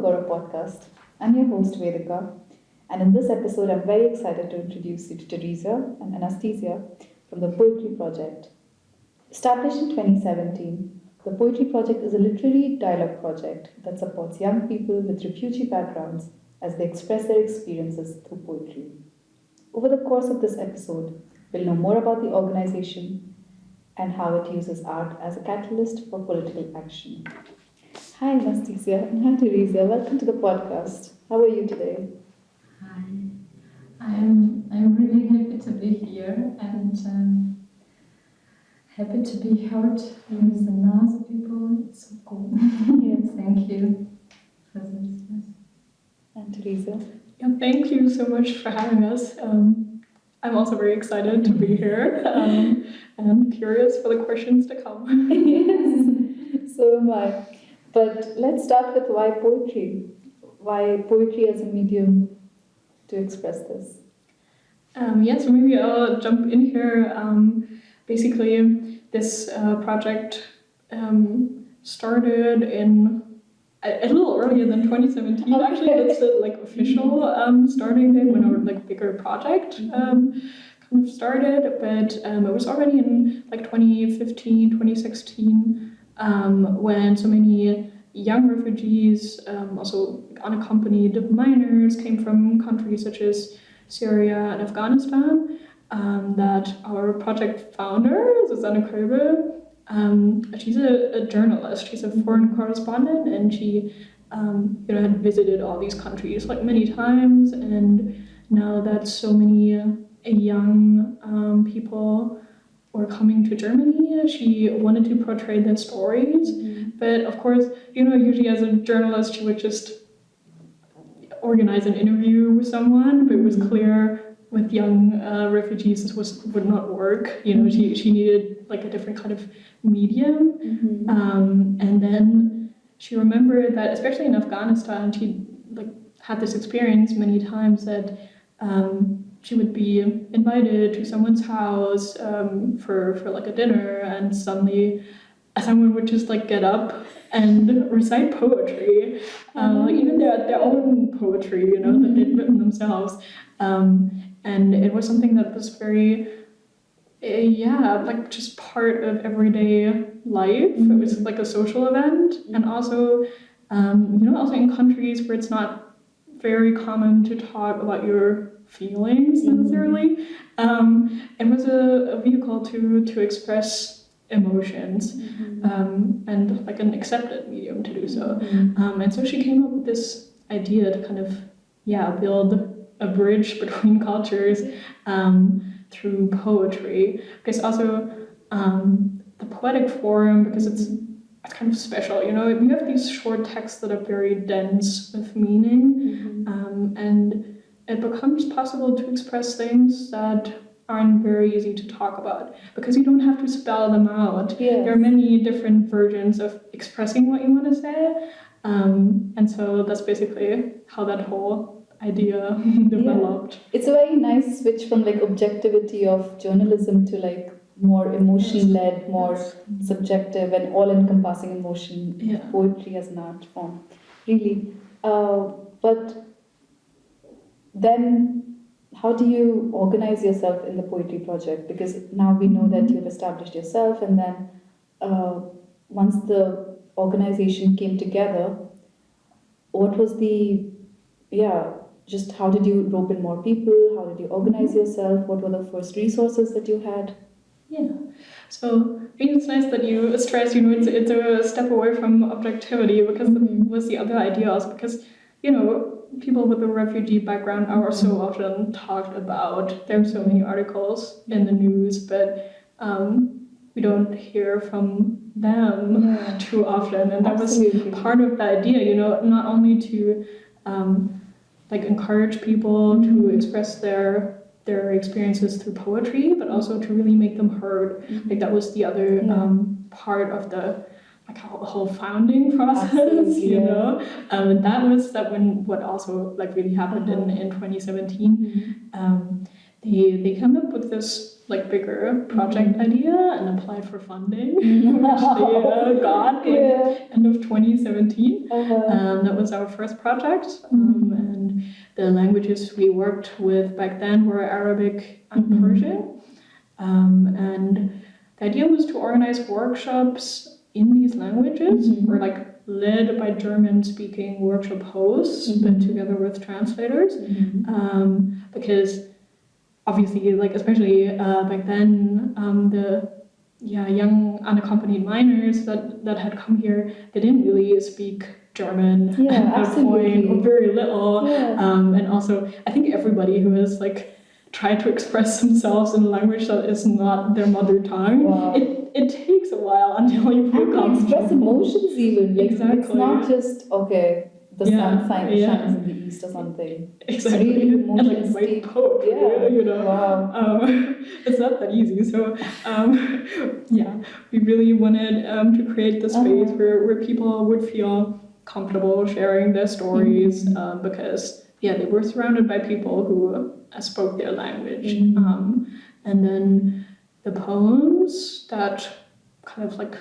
Agora podcast. I'm your host Vedika, and in this episode, I'm very excited to introduce you to Theresa and Anastasiia from the Poetry Project. Established in 2017, the Poetry Project is a literary dialogue project that supports young people with refugee backgrounds as they express their experiences through poetry. Over the course of this episode, we'll know more about the organization and how it uses art as a catalyst for political action. Hi Anastasiia and hi Theresa, welcome to the podcast. How are you today? Hi, I'm really happy to be here and happy to be heard with the nice people. It's so cool. Yes. Thank you for this. And Theresa? Yeah, thank you so much for having us. I'm also very excited to be here and curious for the questions to come. Yes, so am I. But let's start with why poetry? Why poetry as a medium to express this? So maybe I'll jump in here. Basically, this project started in a little earlier than 2017. Okay. Actually, that's the official starting date when our bigger project kind of started. But it was already in 2015, 2016. When so many young refugees, also unaccompanied minors, came from countries such as Syria and Afghanistan, that our project founder, Susanne Kolbe, she's a journalist, she's a foreign correspondent, and she had visited all these countries many times, and now that so many young people were coming to Germany, she wanted to portray their stories. Mm-hmm. But of course, usually as a journalist, she would just organize an interview with someone, but it was clear with young refugees this would not work. She needed a different kind of medium. Mm-hmm. And then she remembered that, especially in Afghanistan, she had this experience many times that she would be invited to someone's house for a dinner, and suddenly someone would just get up and recite poetry, even their own poetry, that they'd written themselves, and it was something that was very, just part of everyday life. It was a social event, and also, also in countries where it's not very common to talk about your feelings necessarily. It was a vehicle to express emotions, and an accepted medium to do so. And so she came up with this idea to kind of build a bridge between cultures through poetry, because also the poetic form, because it's kind of special. We have these short texts that are very dense with meaning, and it becomes possible to express things that aren't very easy to talk about, because you don't have to spell them out. Yes. There are many different versions of expressing what you want to say, and so that's basically how that whole idea developed. Yeah. It's a very nice switch from objectivity of journalism to more emotion-led, more subjective and all-encompassing emotion. Yeah. Poetry as an art form, really. But then how do you organize yourself in the Poetry Project? Because now we know that you've established yourself, and then once the organization came together, what was just how did you rope in more people? How did you organize yourself? What were the first resources that you had? Yeah, so I think it's nice that you stress, it's a step away from objectivity, because that was the other idea also, because, people with a refugee background are so often talked about. There are so many articles in the news, but we don't hear from them too often. And that was part of the idea, not only to encourage people to express their experiences through poetry, but also to really make them heard. That was the other part of the whole founding process, and that was what also really happened in 2017. They came up with this like bigger project idea and applied for funding, which they got end of 2017. That was our first project, and the languages we worked with back then were Arabic and Persian, and the idea was to organize workshops in these languages, or like led by German-speaking workshop hosts, but together with translators, because obviously, like especially back then, the young unaccompanied minors that had come here, they didn't really speak German at that point, or very little, and also I think everybody who has like tried to express themselves in a language that is not their mother tongue, it takes a while until you feel comfortable. And express emotions even. Like, exactly. It's not just, the sun shines in the east or something. Exactly. It's really and like write poetry, you know. Wow. It's not that easy. So we really wanted to create this space where people would feel comfortable sharing their stories, because they were surrounded by people who spoke their language. And then the poems that kind of like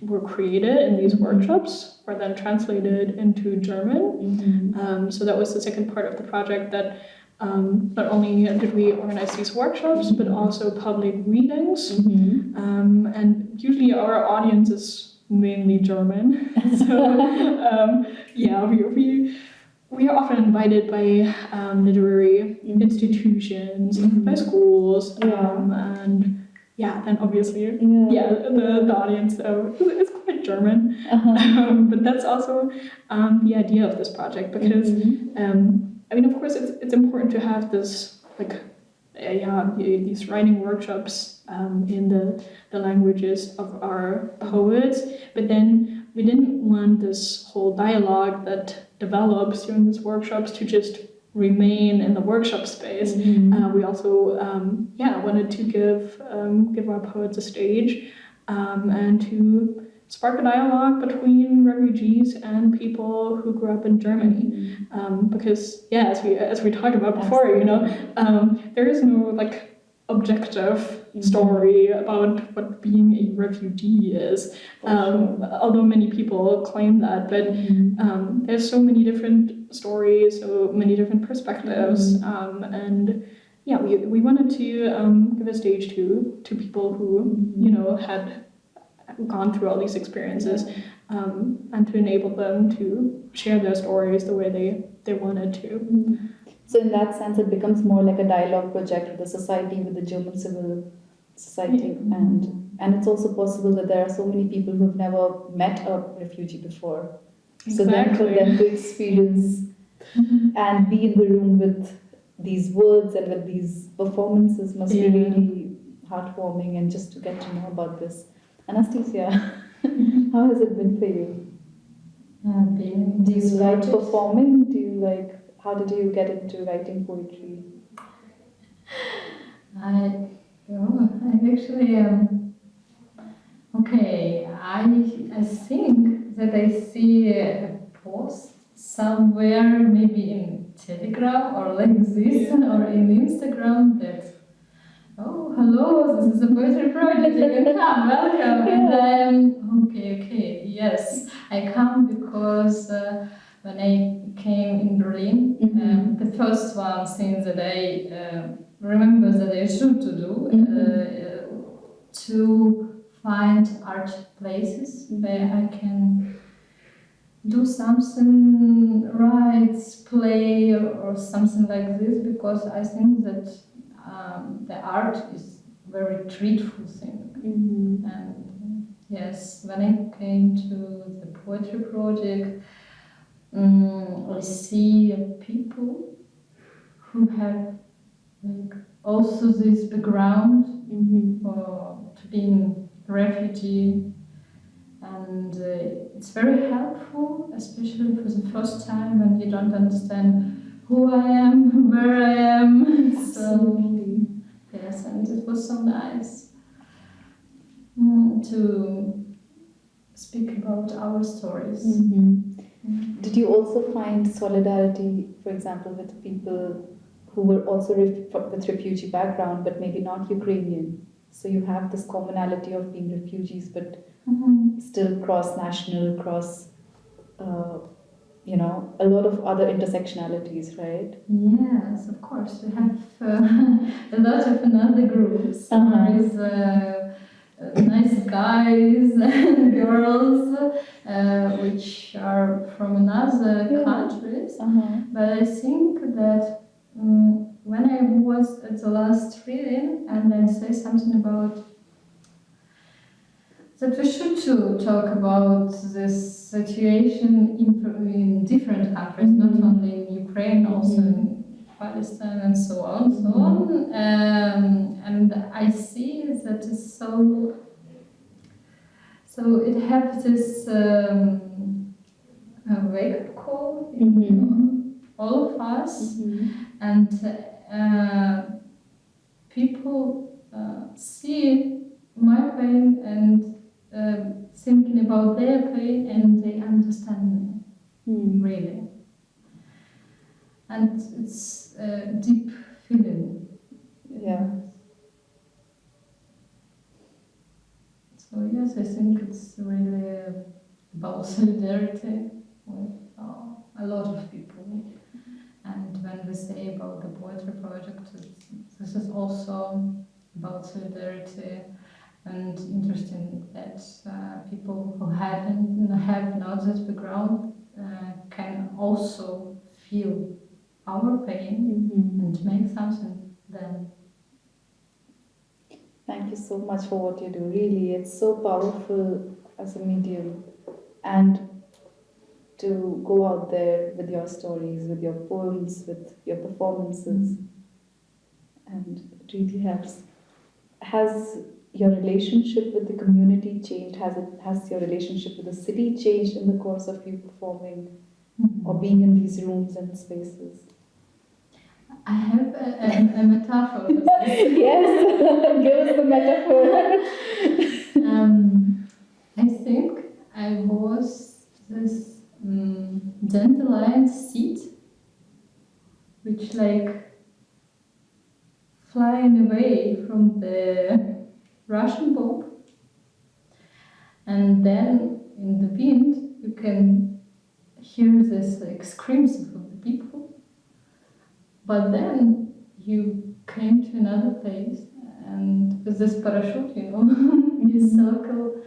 were created in these workshops were then translated into German. So that was the second part of the project, that not only did we organize these workshops, but also public readings. And usually our audience is mainly German. So we are often invited by literary institutions, by schools, and then obviously, the audience is quite German. But that's also the idea of this project, because I mean, of course, it's important to have this these writing workshops in the languages of our poets, but then we didn't want this whole dialogue that develops during these workshops to just remain in the workshop space. We also wanted to give our poets a stage, and to spark a dialogue between refugees and people who grew up in Germany, because as we talked about before, there is no like objective story about what being a refugee is, although many people claim that, but there's so many different stories, so many different perspectives, and we wanted to give a stage to people who had gone through all these experiences, and to enable them to share their stories the way they wanted to. So in that sense, it becomes more like a dialogue project with the society, with the German civil society, and it's also possible that there are so many people who have never met a refugee before. So then for them to experience and be in the room with these words and with these performances must be really heartwarming, and just to get to know about this. Anastasiia, how has it been for you? Do you like performing? How did you get into writing poetry? I actually I think that I see a post somewhere, maybe in Telegram or like this, or in Instagram, that hello, this is a poetry project, you can come, welcome. And I'm yes, I come because when I came in Berlin, the first one thing that I remember that I should to do, to find art places where I can do something, write, play, or something like this, because I think that the art is very treatful thing. And yes, when I came to the poetry project, I see people who have also this background to being refugee, and it's very helpful, especially for the first time when you don't understand who I am, where I am. So yes, and it was so nice to speak about our stories. Did you also find solidarity, for example, with people who were also with refugee background, but maybe not Ukrainian. So you have this commonality of being refugees, but still cross-national, a lot of other intersectionalities, right? Yes, of course. We have a lot of another groups. There is nice guys and girls, which are from another countries. But I think that when I was at the last reading and I say something about that we should too talk about this situation in different countries, not only in Ukraine, also in Palestine and so on, and I see that it's so it has this wake-up call in all of us, and people see my pain and thinking about their pain, and they understand me, really. And it's a deep feeling. Yeah. So yes, I think it's really about solidarity with a lot of people. And when we say about the Poetry Project, this is also about solidarity. And interesting that people who have not that background can also feel our pain and make something then. Thank you so much for what you do. Really, it's so powerful as a medium, and to go out there with your stories, with your poems, with your performances, and it really helps. Has your relationship with the community changed? Has your relationship with the city changed in the course of you performing or being in these rooms and spaces? I have a metaphor for this. Yes, give us the metaphor. I think I was this dandelion seed, which flying away from the Russian bomb, and then in the wind you can hear this screams of the people, but then you came to another place, and with this parachute, you circle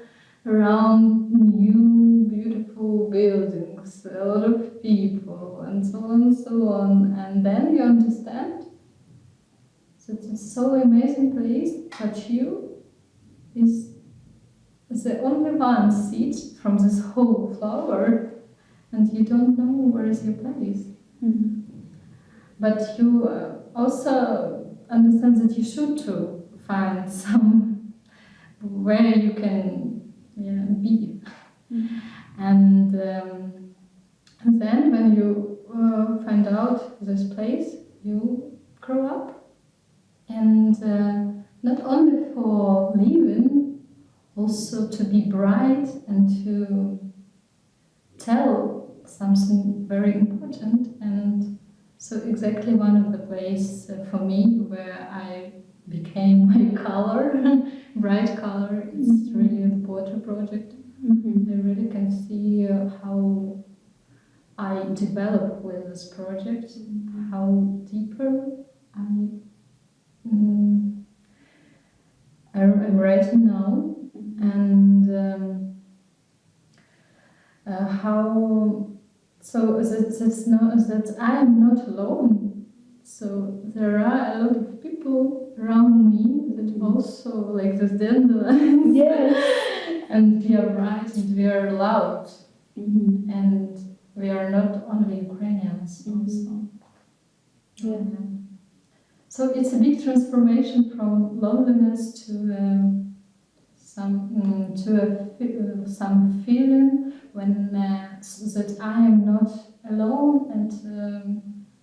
around new beautiful buildings, a lot of people, and so on, and then you understand that it's so amazing place, but you is the only one seed from this whole flower, and you don't know where is your place. But you also understand that you should to find some where you can be. And then when you find out this place, you grow up. And not only for living, also to be bright and to tell something very important. And so exactly one of the places for me where I became my color, bright color, is really the Poetry Project. I really can see how I develop with this project, how deeper I'm writing now, and how that I am not alone. So there are a lot of people around me that also like this dandelion. Yes. And we are bright and we are loud, and we are not only Ukrainians also. Yeah. So it's a big transformation from loneliness to some feeling when that I am not alone, and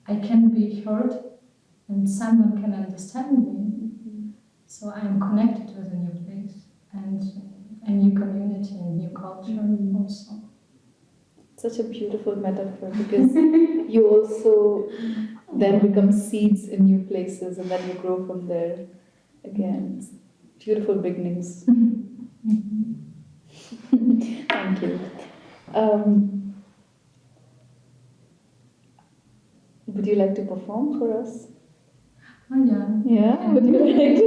I can be heard and someone can understand me. So I am connected with a new place and a new community and new culture also. Such a beautiful metaphor, because you also then become seeds in new places, and then you grow from there again. It's beautiful beginnings. Thank you. Would you like to perform for us? Oh yeah. Yeah, would you like to?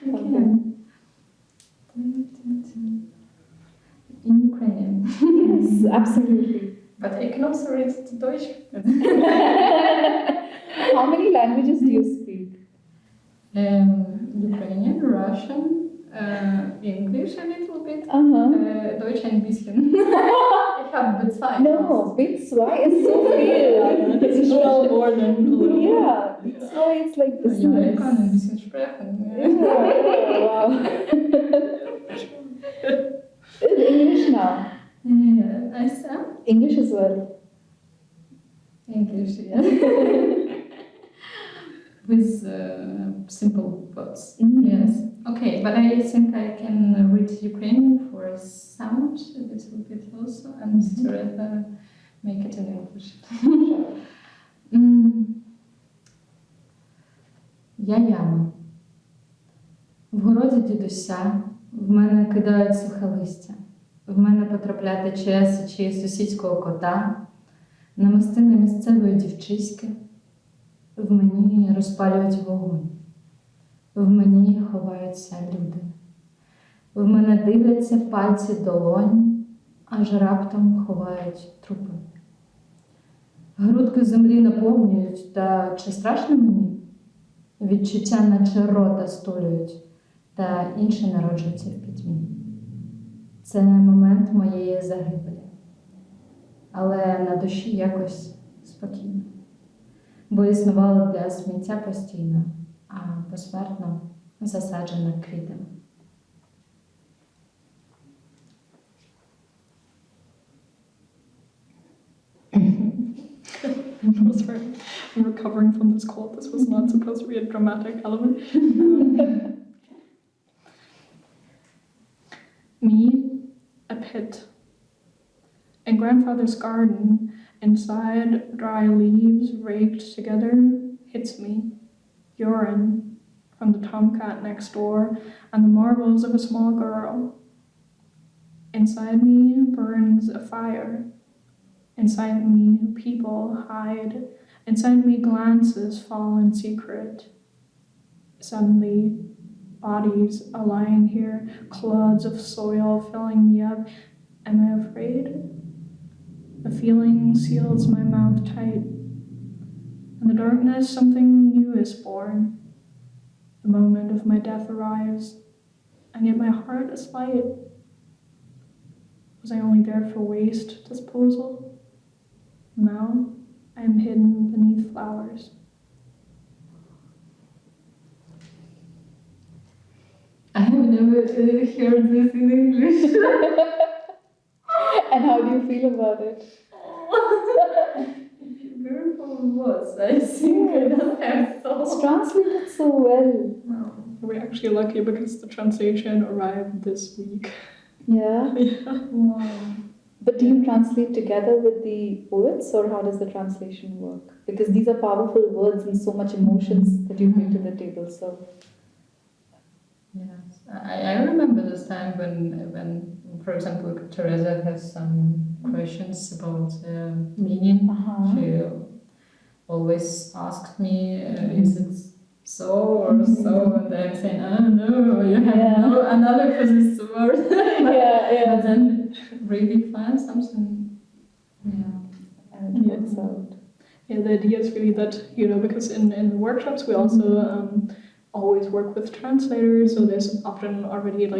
Okay. In Ukrainian. Yes, absolutely. But I can also read it in Deutsch. How many languages do you speak? Ukrainian, Russian, English a little bit, Deutsch ein bisschen. Ich habe B2. No, B2 is so viel. It's well more than a little. Yeah, B2 is like Ja, business. ich kann ein bisschen sprechen. Yeah, wow. English now. I said English as well. English, yeah. With simple words. Yes. Okay, but I think I can read Ukrainian for sound a little bit also, and Theresa make it in English. Я яма. В городі дідуся в мене кидають сухе листя. В мене потрапляє течія сечі сусідського кота, намистини місцевої дівчиськи. В мені розпалюють вогонь. В мені ховаються люди. В мене дивляться пальці долонь, аж раптом ховають трупи. Грудки землі наповнюють, та чи страшно мені? Відчуття, наче рота стулюють, та інші народжуються в пітьмі. Це момент моєї загибелі. Але на душі якось спокійно. Бо існувала для сміття постійно, а посмертно засаджена квітами. I'm recovering from this cold. This was not supposed to be a dramatic element. Me, a pit. In grandfather's garden, inside, dry leaves raked together, hits me. Urine from the tomcat next door and the marbles of a small girl. Inside me burns a fire. Inside me, people hide. Inside me, glances fall in secret. Suddenly, bodies are lying here, clods of soil filling me up. Am I afraid? A feeling seals my mouth tight. In the darkness, something new is born. The moment of my death arrives, and yet my heart is light. Was I only there for waste disposal? Now I am hidden beneath flowers. I have never heard this in English. And how do you feel about it? Beautiful words, I think. I don't have thoughts. It's translated so well. Wow. We're actually lucky because the translation arrived this week. Yeah? Yeah. Wow. But do you translate together with the poets, or how does the translation work? Because these are powerful words and so much emotions that you bring to the table. So, Yes, I remember this time when, for example, Theresa has some questions about meaning. She always asked me, is it so or so? And I'm saying, oh no, you have no another for this word. But then really find something. And it works out. Yeah, the idea is really that, because in the workshops we also always work with translators, so there's often already a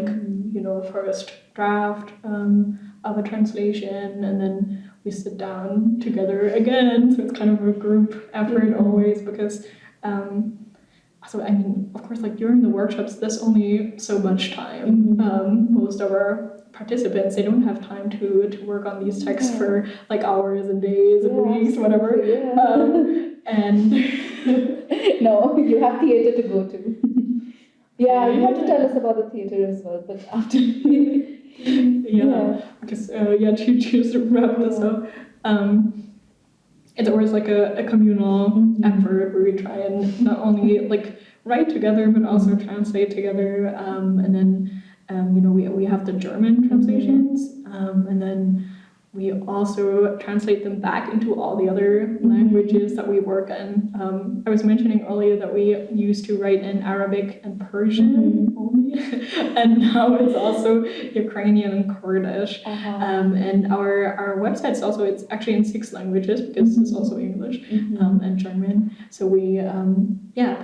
first draft of a translation, and then we sit down together again, so it's kind of a group effort always, because so I mean, of course, during the workshops there's only so much time. Most of our participants, they don't have time to work on these texts for hours and days and weeks, whatever. And no, you have theatre to go to. You have to tell us about the theatre as well, but after. Because to wrap this up. it's always like a communal effort where we try and not only like write together but also translate together, and then we have the German translations, and then we also translate them back into all the other languages that we work in. I was mentioning earlier that we used to write in Arabic and Persian only, and now it's also Ukrainian and Kurdish. And our website's also, it's actually in 6 languages because it's also English and German. So we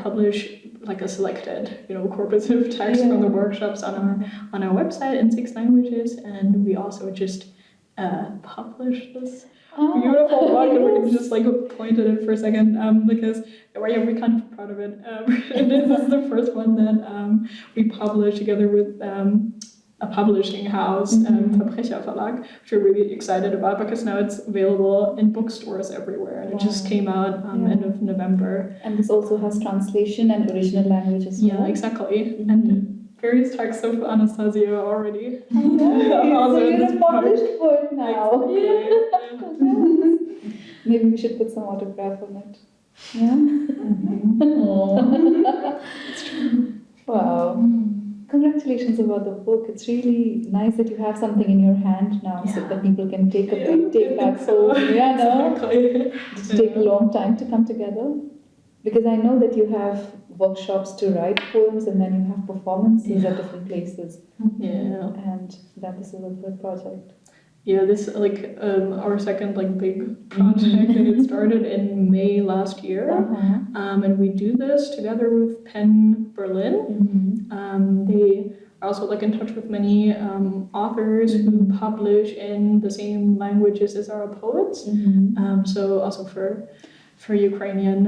publish like a selected corpus of text from the workshops on our website in 6 languages, and we also just publish this beautiful book. If we can just like point at it for a second, because we're kind of proud of it. This is the first one that we published together with a publishing house, Verbrecher Verlag, which we're really excited about because now it's available in bookstores everywhere, and it just came out end of November. And this also has translation and original language as well. Yeah, exactly. And various texts of Anastasiia already. So you're a published book now. Exactly. Maybe we should put some autograph on it. Yeah? Wow. Congratulations about the book. It's really nice that you have something in your hand now so that people can take back home. Yeah, no? Exactly. Did it take a long time to come together? Because I know that you have workshops to write poems and then you have performances at different places. Yeah. And that this is a third project. Yeah, this like our second like big project, and it started in May last year. And we do this together with Penn Berlin. They are also like in touch with many authors who publish in the same languages as our poets. So also for Ukrainian,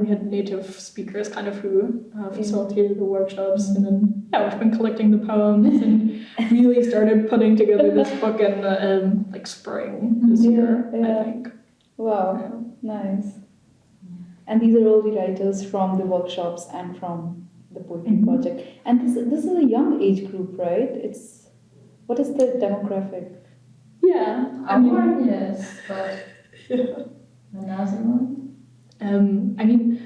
we had native speakers kind of who facilitated the workshops, and then we've been collecting the poems and really started putting together this book in like spring this year, I think. Wow, nice. And these are all the writers from the workshops and from the poetry project. And this is a young age group, right? What is the demographic? Yeah, Agora, yes, but another one. I mean,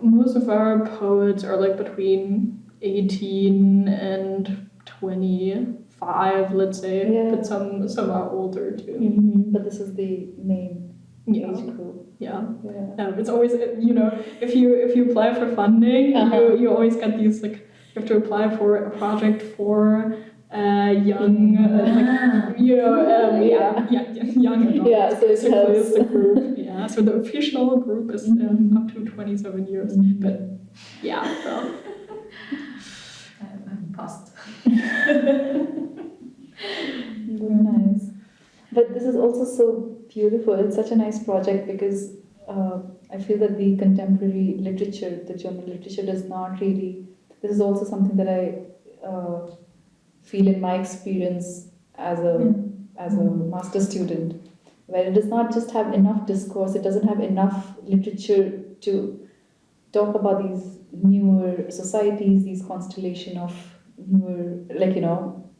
most of our poets are like between 18 and 25, let's say, but some are older too. But this is the main age group. Yeah. It's always if you apply for funding, you always get these like you have to apply for a project for young young adults. So it helps. The group. So the official group is up to 27 years, but so I'm past. Nice. But this is also so beautiful. It's such a nice project because I feel that the contemporary literature, the German literature, does not really. This is also something that I feel in my experience as a master student, where it does not just have enough discourse. It doesn't have enough literature to talk about these newer societies, these constellation of newer,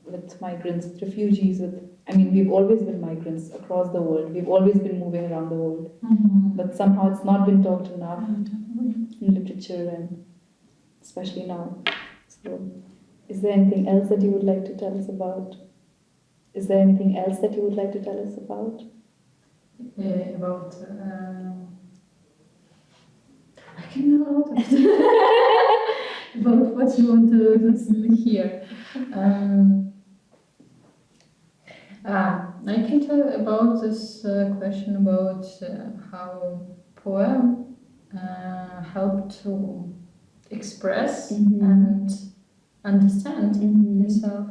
with migrants, with refugees, we've always been migrants across the world. We've always been moving around the world. But somehow it's not been talked enough in literature, and especially now. So, is there anything else that you would like to tell us about? I can know a lot of about what you want to hear. I can tell about this question about how poem help to express and understand yourself.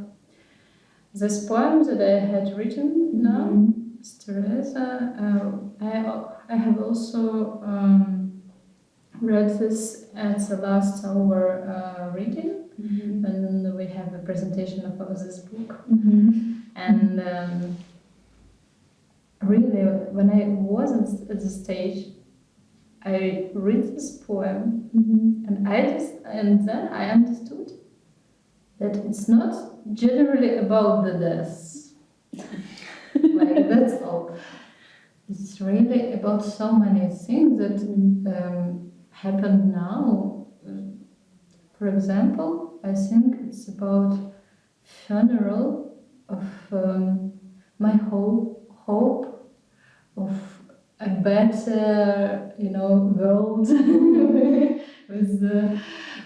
This poem that I had written now, Theresa, I have also read this at the last hour reading, and we have a presentation of this book. And really, when I was at the stage, I read this poem, and then I understood that it's not generally about the death. Like, that's all. it's really about so many things that happen now. For example, I think it's about funeral of my hope of a better, world with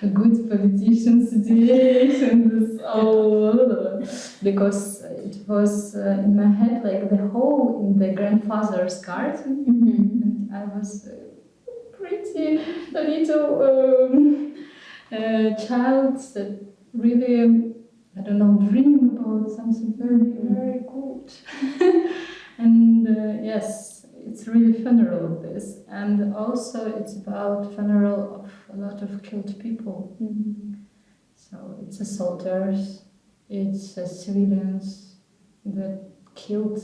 a good politician situation. This all because it was in my head like the hole in the grandfather's garden, and I was pretty little child that really, I don't know, dream about something very, very good. And yes, it's really funeral of this. And also it's about funeral of a lot of killed people. So it's a soldiers, it's civilians that killed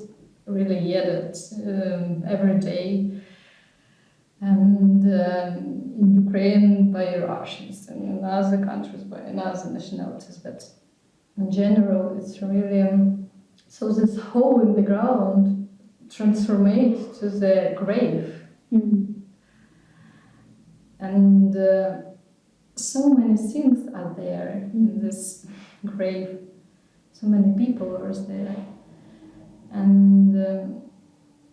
really yet every day. And in Ukraine by Russians, and in other countries by other nationalities. But in general, it's really so this hole in the ground transformed to the grave, and so many things are there in this grave. So many people are there, and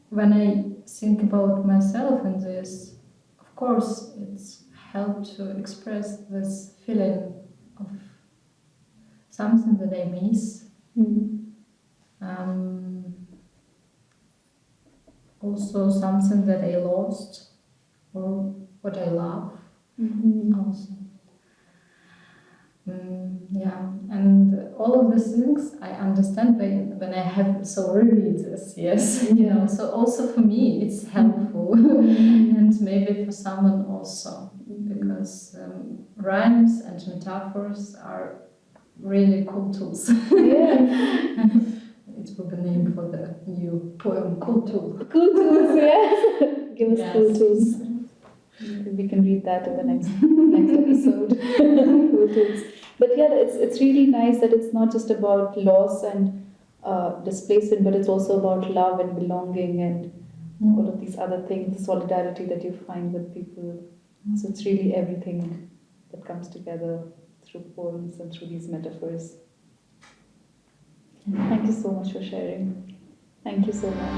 when I think about myself in this, of course, it's helped to express this feeling of something that I miss. Also something that I lost, or what I love also. And all of these things I understand when I have so read this, yes. So also for me it's helpful, and maybe for someone also, because rhymes and metaphors are really cool tools. It will be named for the new poem, Cool Tool. Cool tools, yes. Give us cool tools. We can read that in the next episode. Cool tools. But yeah, it's really nice that it's not just about loss and displacement, but it's also about love and belonging and all of these other things, the solidarity that you find with people. So it's really everything that comes together through poems and through these metaphors. Thank you so much for sharing. Thank you so much.